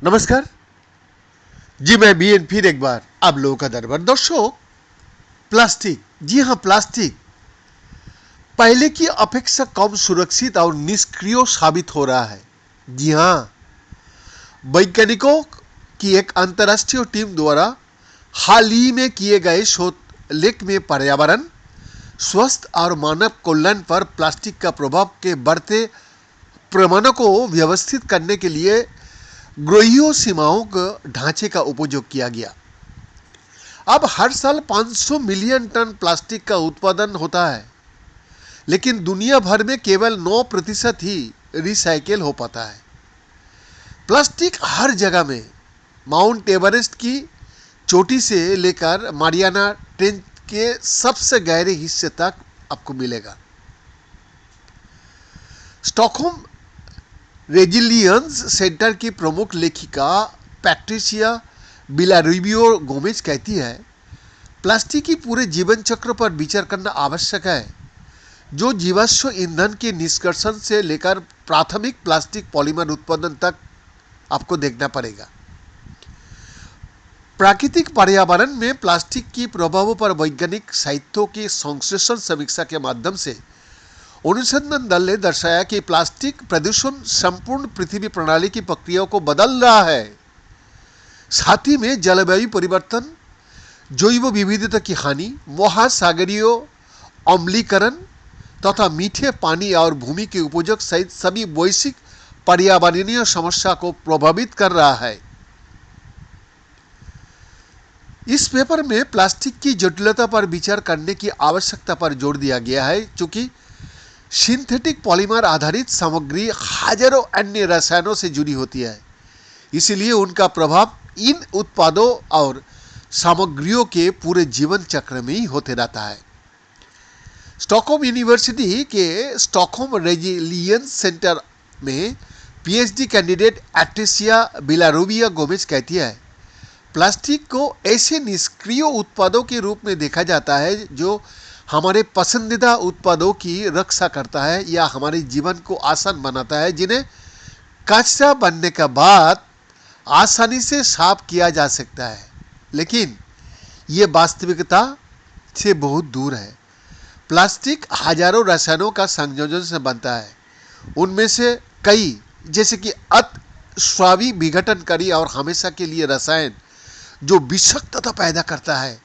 नमस्कार जी, मैं बीएन फिर एक बार आप लोगों का दरबार। दर्शक, प्लास्टिक, जी हाँ प्लास्टिक पहले की अपेक्षा कम सुरक्षित और निष्क्रिय साबित हो रहा है। जी हाँ, वैज्ञानिकों की एक अंतर्राष्ट्रीय टीम द्वारा हाल ही में किए गए शोध लेख में पर्यावरण, स्वास्थ्य और मानव कल्याण पर प्लास्टिक का प्रभाव के बढ़ते प्रमाणों को व्यवस्थित करने के लिए ग्रोहियो सीमाओं के ढांचे का उपयोग किया गया। अब हर साल 500 मिलियन टन प्लास्टिक का उत्पादन होता है, लेकिन दुनिया भर में केवल 9% ही रिसाइकिल हो पाता है। प्लास्टिक हर जगह में, माउंट एवरेस्ट की चोटी से लेकर मारियाना ट्रेंच के सबसे गहरे हिस्से तक आपको मिलेगा। स्टॉकहोम रेजिलियंस सेंटर की प्रमुख लेखिका पैट्रिशिया विलारुबियो गोमेज कहती है, प्लास्टिक की पूरे जीवन चक्र पर विचार करना आवश्यक है, जो जीवाश्म ईंधन के निष्कर्षण से लेकर प्राथमिक प्लास्टिक पॉलीमर उत्पादन तक आपको देखना पड़ेगा। प्राकृतिक पर्यावरण में प्लास्टिक की प्रभावों पर वैज्ञानिक साहित्यों की संश्लेषण समीक्षा के माध्यम से अनुसंधान दल ने दर्शाया कि प्लास्टिक प्रदूषण संपूर्ण पृथ्वी प्रणाली की प्रक्रियाओं को बदल रहा है। साथ ही में जलवायु परिवर्तन, जैव विविधता की हानि, महासागरीय अम्लीकरण तथा मीठे पानी और भूमि के उपयोग सहित सभी वैश्विक पर्यावरणीय समस्या को प्रभावित कर रहा है। इस पेपर में प्लास्टिक की जटिलता पर विचार करने की आवश्यकता पर जोर दिया गया है, क्योंकि सिंथेटिक पॉलीमर आधारित सामग्री हजारों अन्य रसायनों से जुड़ी होती है, इसलिए उनका प्रभाव इन उत्पादों और सामग्रियों के पूरे जीवन चक्र में ही होते रहता है। स्टॉकहोम यूनिवर्सिटी के स्टॉकहोम रेजिलियंस सेंटर में पीएचडी कैंडिडेट पैट्रिशिया विलारुबियो गोमेज कहती है, प्लास्टिक को ऐसे निष्क्रिय उत्पादों के रूप में देखा जाता है जो हमारे पसंदीदा उत्पादों की रक्षा करता है या हमारे जीवन को आसान बनाता है, जिन्हें कचरा बनने के बाद आसानी से साफ किया जा सकता है। लेकिन ये वास्तविकता से बहुत दूर है। प्लास्टिक हजारों रसायनों का संयोजन से बनता है। उनमें से कई, जैसे कि अतिस्रावी, विघटनकारी और हमेशा के लिए रसायन जो विषाक्तता पैदा करता है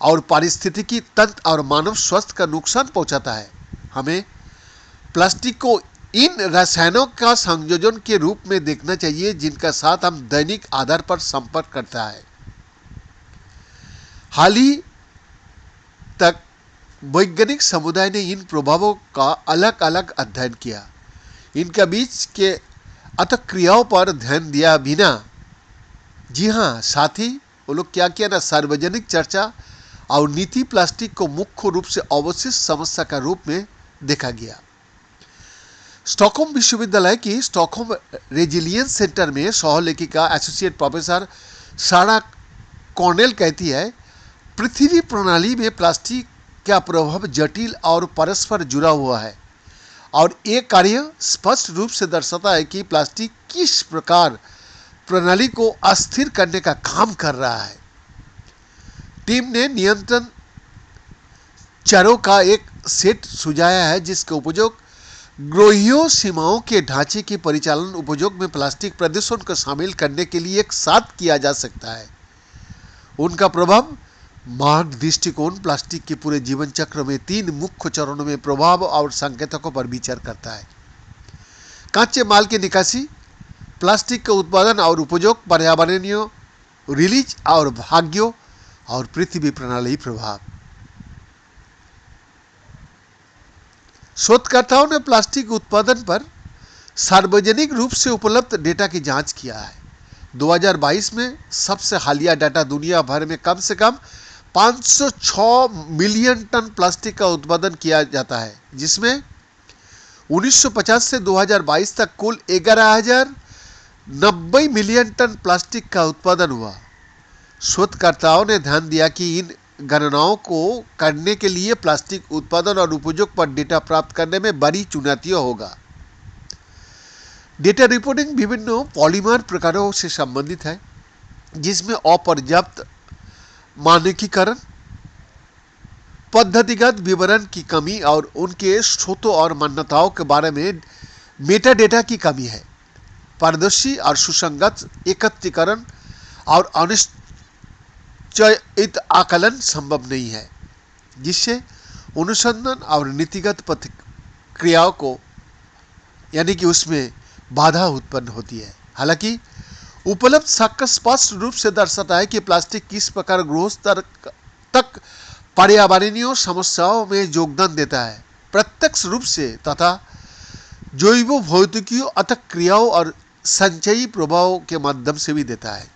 और पारिस्थितिकी तंत्र और मानव स्वास्थ्य का नुकसान पहुंचाता है। हमें प्लास्टिक को इन रसायनों का संयोजन के रूप में देखना चाहिए जिनका साथ हम दैनिक आधार पर संपर्क करता है। हाल ही तक वैज्ञानिक समुदाय ने इन प्रभावों का अलग अलग अध्ययन किया। इनके बीच के अंतःक्रियाओं पर ध्यान दिया बिना, जी हाँ, साथ ही वो लोग क्या किया ना, सार्वजनिक चर्चा और नीति प्लास्टिक को मुख्य रूप से अवशिष्ट समस्या का रूप में देखा गया। स्टॉकहोम विश्वविद्यालय की स्टॉकहोम रेजिलियंस सेंटर में सहलेखिका एसोसिएट प्रोफेसर सारा कॉर्नेल कहती है, पृथ्वी प्रणाली में प्लास्टिक का प्रभाव जटिल और परस्पर जुड़ा हुआ है और ये कार्य स्पष्ट रूप से दर्शाता है कि प्लास्टिक किस प्रकार प्रणाली को अस्थिर करने का काम कर रहा है। टीम ने नियंत्रण चरों का एक सेट सुझाया है जिसका उपयोग ग्रोहियो सीमाओं के ढांचे के परिचालन उपयोग में प्लास्टिक प्रदूषण को शामिल करने के लिए एक साथ किया जा सकता है। उनका प्रभाव मार्ग दृष्टिकोण प्लास्टिक के पूरे जीवन चक्र में 3 मुख्य चरणों में प्रभाव और संकेतकों पर विचार करता है। कच्चे माल की निकासी, प्लास्टिक का उत्पादन और उपयोग, पर्यावरणीय रिलीज और भाग्यों और पृथ्वी प्रणाली प्रभाव। शोधकर्ताओं ने प्लास्टिक उत्पादन पर सार्वजनिक रूप से उपलब्ध डेटा की जांच किया है। 2022 में सबसे हालिया डाटा दुनिया भर में कम से कम 506 मिलियन टन प्लास्टिक का उत्पादन किया जाता है, जिसमें 1950 से 2022 तक कुल 11,090 मिलियन टन प्लास्टिक का उत्पादन हुआ। शोधकर्ताओं ने ध्यान दिया कि इन गणनाओं को करने के लिए प्लास्टिक उत्पादन और उपयोग पर डेटा प्राप्त करने में बड़ी चुनौतियां होगा। डेटा रिपोर्टिंग विभिन्न पॉलीमर प्रकारों से संबंधित है, जिसमें अपर्याप्त मानकीकरण, पद्धतिगत विवरण की कमी और उनके स्रोतों और मान्यताओं के बारे में मेटा डेटा की कमी है। पारदर्शी और सुसंगत एकत्रीकरण और अनिश्चित आकलन संभव नहीं है, जिससे अनुसंधान और नीतिगत प्रक्रियाओं को यानी कि उसमें बाधा उत्पन्न होती है। हालांकि उपलब्ध साक्ष्य स्पष्ट रूप से दर्शाता है कि प्लास्टिक किस प्रकार ग्रोथ स्तर तक पर्यावरणीय समस्याओं में योगदान देता है, प्रत्यक्ष रूप से तथा जैव भौतिकीय अतः क्रियाओं और संचयी प्रभाव के माध्यम से भी देता है।